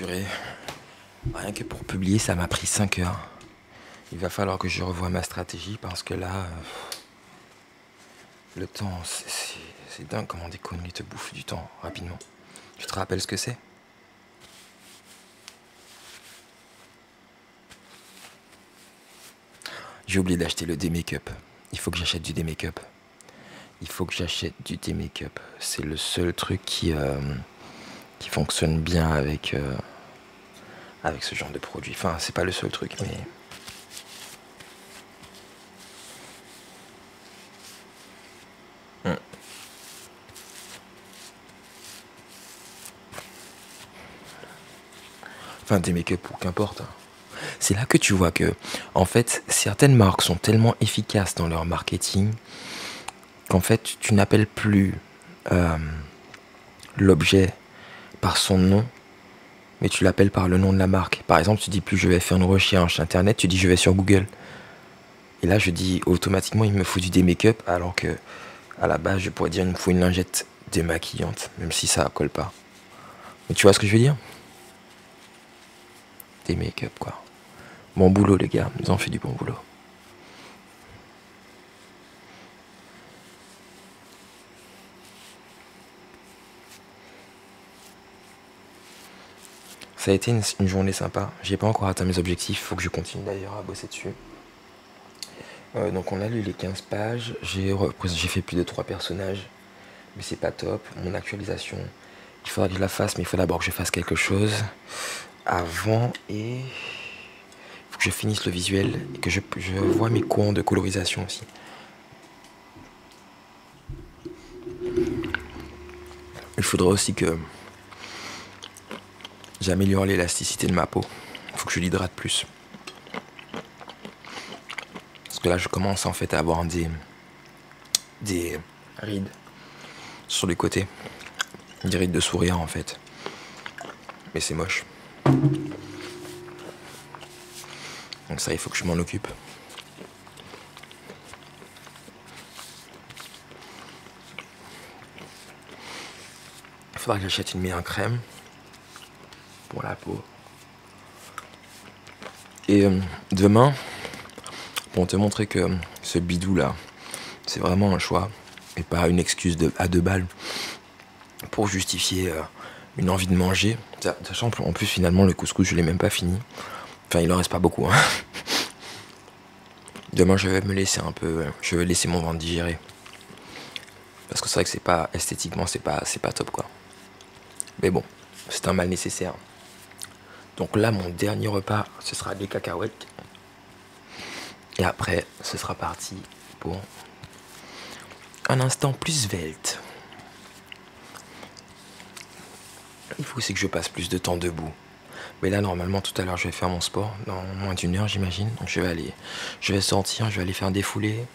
Purée, rien que pour publier, ça m'a pris 5 heures. Il va falloir que je revoie ma stratégie parce que là, le temps, c'est dingue comment des conneries te bouffent du temps rapidement. Tu te rappelles ce que c'est? J'ai oublié d'acheter le D-Make-up. Il faut que j'achète du D-Make-up. Il faut que j'achète du D-Make-up. C'est le seul truc qui fonctionne bien avec ce genre de produit. Enfin, c'est pas le seul truc, mais... Enfin, des make-up ou qu'importe. C'est là que tu vois que, en fait, certaines marques sont tellement efficaces dans leur marketing qu'en fait, tu n'appelles plus l'objet par son nom, mais tu l'appelles par le nom de la marque. Par exemple, tu dis plus je vais faire une recherche internet, tu dis je vais sur Google. Et là, je dis automatiquement, il me faut du make-up, alors que à la base, je pourrais dire il me faut une lingette démaquillante, même si ça colle pas. Mais tu vois ce que je veux dire? Des make-up, quoi. Bon boulot, les gars, ils ont fait du bon boulot. Ça a été une journée sympa. J'ai pas encore atteint mes objectifs, faut que je continue d'ailleurs à bosser dessus. Donc on a lu les 15 pages, j'ai fait plus de 3 personnages, mais c'est pas top. Mon actualisation, il faudra que je la fasse, mais il faut d'abord que je fasse quelque chose avant et il faut que je finisse le visuel et que je vois mes coins de colorisation aussi. Il faudra aussi que j'améliore l'élasticité de ma peau. Il faut que je l'hydrate plus. Parce que là, je commence en fait à avoir des rides sur les côtés. Des rides de sourire en fait. Mais c'est moche. Donc ça, il faut que je m'en occupe. Il faudra que j'achète une meilleure crème pour la peau. Et demain, pour te montrer que ce bidou là, c'est vraiment un choix et pas une excuse à 2 balles pour justifier une envie de manger. Sachant en plus finalement le couscous je l'ai même pas fini. Enfin il en reste pas beaucoup. Hein. Demain je vais me laisser un peu, je vais laisser mon ventre digérer. Parce que c'est vrai que c'est pas esthétiquement c'est pas top quoi. Mais bon, c'est un mal nécessaire. Donc là mon dernier repas ce sera des cacahuètes. Et après ce sera parti pour un instant plus svelte. Il faut aussi que je passe plus de temps debout. Mais là, normalement, tout à l'heure, je vais faire mon sport dans moins d'une heure, j'imagine. Donc, je vais sortir, je vais aller faire un défoulé.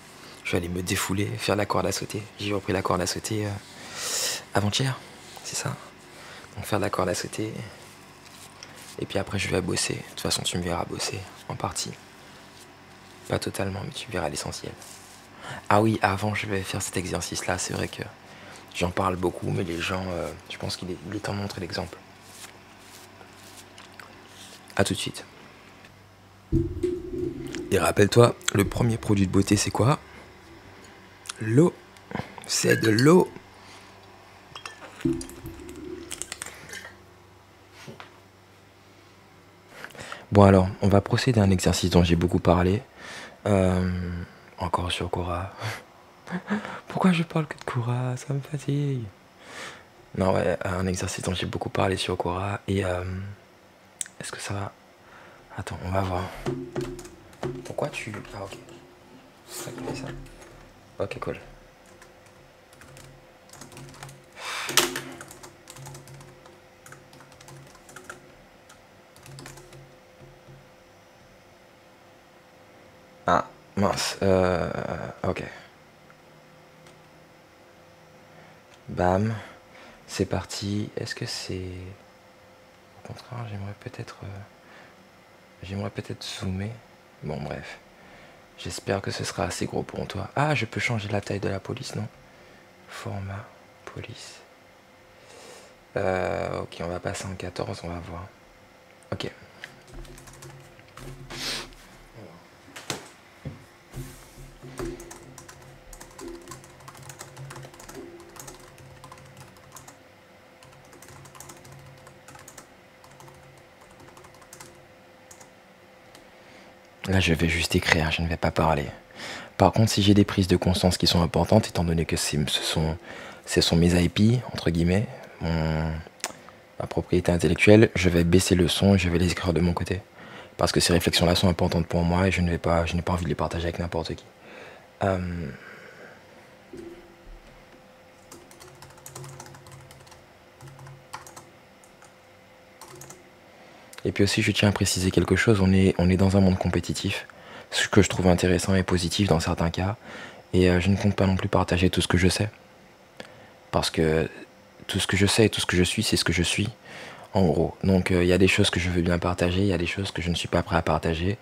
Je vais aller me défouler, faire la corde à sauter. J'ai repris la corde à sauter avant-hier, c'est ça. Donc, faire la corde à sauter. Et puis après, je vais bosser. De toute façon, tu me verras bosser en partie. Pas totalement, mais tu verras l'essentiel. Ah oui, avant, je vais faire cet exercice-là. C'est vrai que j'en parle beaucoup, mais les gens, je pense qu'il est temps de montrer l'exemple. A tout de suite. Et rappelle-toi, le premier produit de beauté, c'est quoi? L'eau. C'est de l'eau. Bon alors, on va procéder à un exercice dont j'ai beaucoup parlé. Encore sur Quora. Pourquoi je parle que de Quora? Ça me fatigue. Non, ouais, un exercice dont j'ai beaucoup parlé sur Quora. Et est-ce que ça va? Attends, on va voir. Pourquoi tu... Ah ok. C'est ça qui fait ça? Ok, cool. Ah, mince. Ok. Bam. C'est parti. Est-ce que c'est... Au contraire, j'aimerais peut-être zoomer. Bon, bref. J'espère que ce sera assez gros pour toi. Ah, je peux changer la taille de la police, non? Format, police. Ok, on va passer en 14, on va voir. Là, je vais juste écrire, je ne vais pas parler. Par contre, si j'ai des prises de conscience qui sont importantes, étant donné que ce sont mes IP, entre guillemets, ma propriété intellectuelle, je vais baisser le son et je vais les écrire de mon côté. Parce que ces réflexions-là sont importantes pour moi et je n'ai pas envie de les partager avec n'importe qui. Euh, Et puis aussi, je tiens à préciser quelque chose, on est dans un monde compétitif, ce que je trouve intéressant et positif dans certains cas, et je ne compte pas non plus partager tout ce que je sais, parce que tout ce que je sais et tout ce que je suis, c'est ce que je suis, en gros. Donc il y a des choses que je veux bien partager, il y a des choses que je ne suis pas prêt à partager,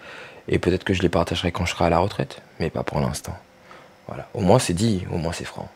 et peut-être que je les partagerai quand je serai à la retraite, mais pas pour l'instant. Voilà. Au moins c'est dit, au moins c'est franc.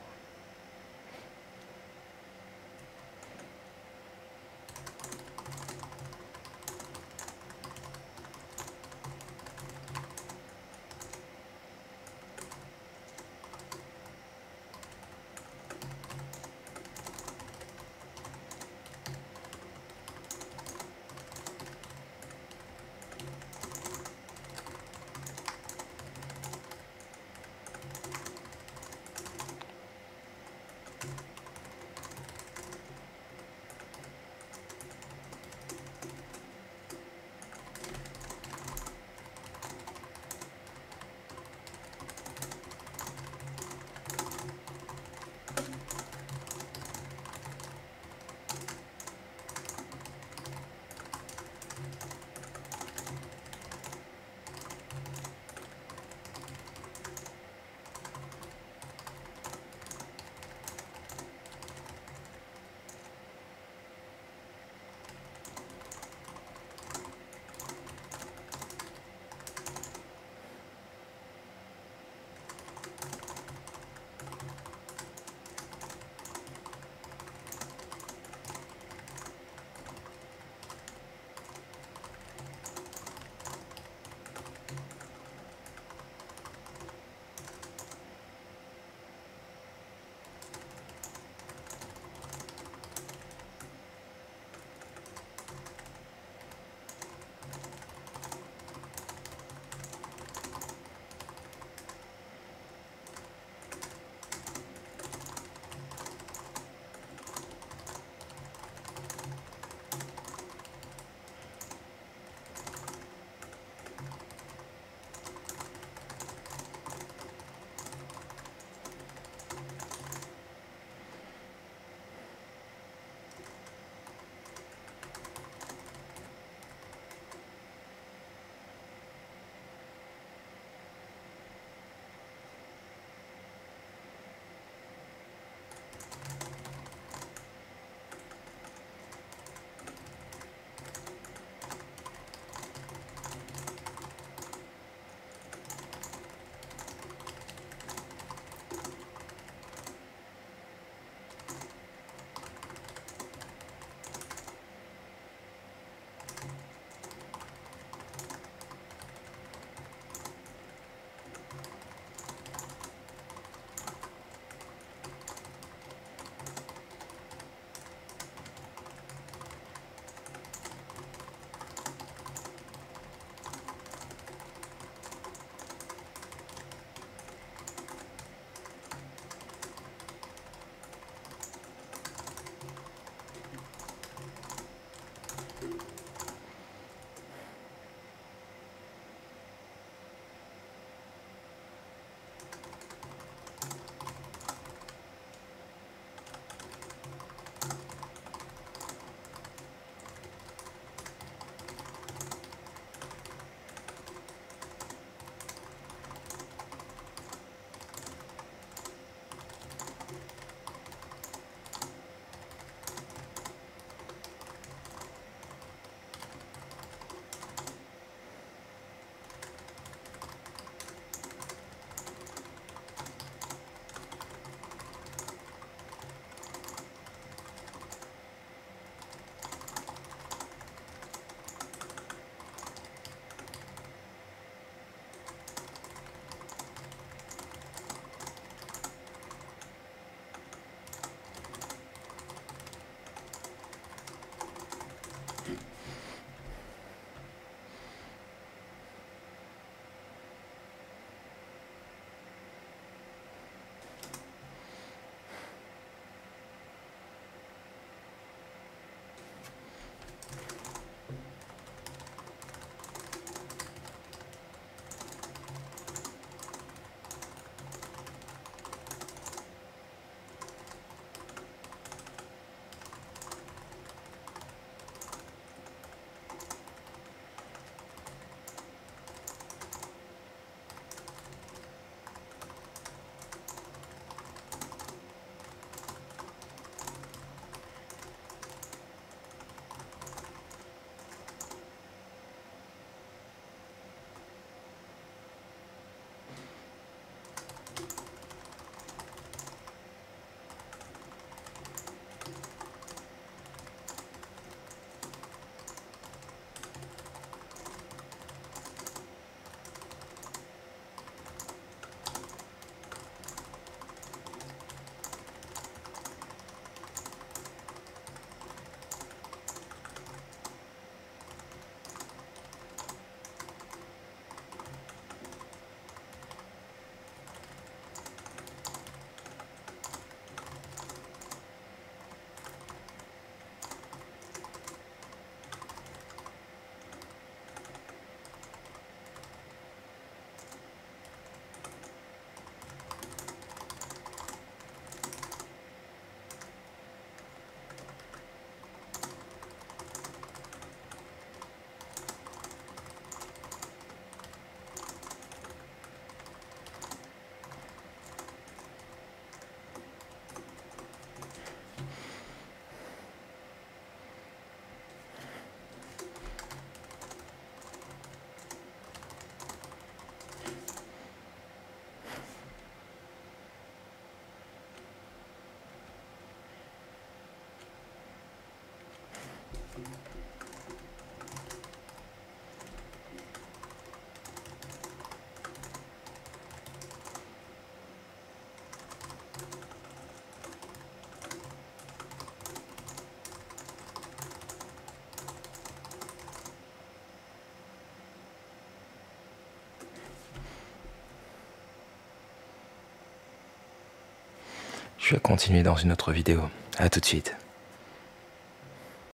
Je vais continuer dans une autre vidéo. À tout de suite.